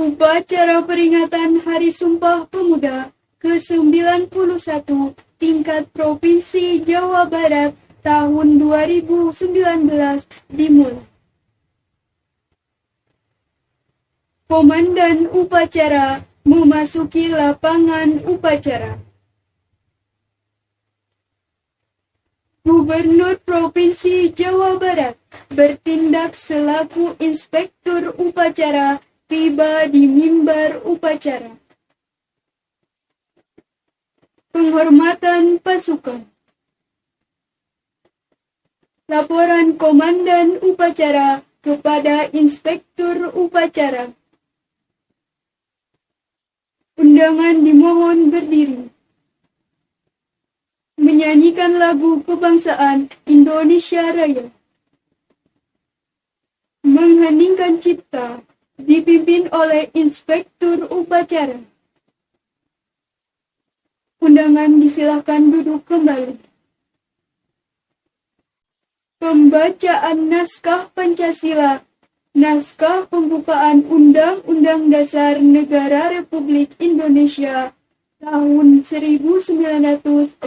Upacara peringatan Hari Sumpah Pemuda ke-91 tingkat Provinsi Jawa Barat tahun 2019 dimulai. Komandan upacara memasuki lapangan upacara. Gubernur Provinsi Jawa Barat bertindak selaku inspektur upacara tiba di mimbar upacara. Penghormatan pasukan. Laporan komandan upacara kepada inspektur upacara. Undangan dimohon berdiri. Menyanyikan lagu kebangsaan Indonesia Raya. Mengheningkan cipta dipimpin oleh inspektur upacara. Undangan disilahkan duduk kembali. Pembacaan naskah Pancasila, naskah pembukaan Undang-Undang Dasar Negara Republik Indonesia tahun 1945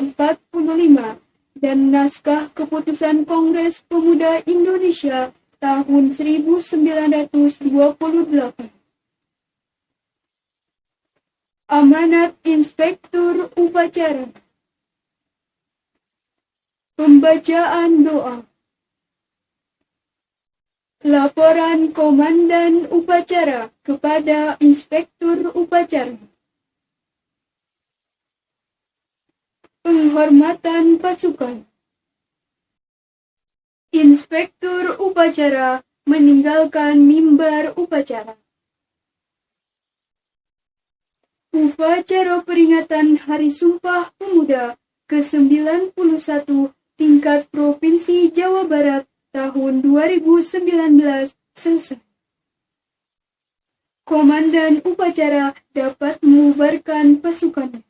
dan naskah Keputusan Kongres Pemuda Indonesia tahun 1928. Amanat Inspektur Upacara. Pembacaan doa. Laporan Komandan Upacara kepada Inspektur Upacara. Penghormatan pasukan. Inspektur upacara meninggalkan mimbar upacara. Upacara peringatan Hari Sumpah Pemuda ke-91 tingkat Provinsi Jawa Barat tahun 2019 selesai. Komandan upacara dapat membubarkan pasukannya.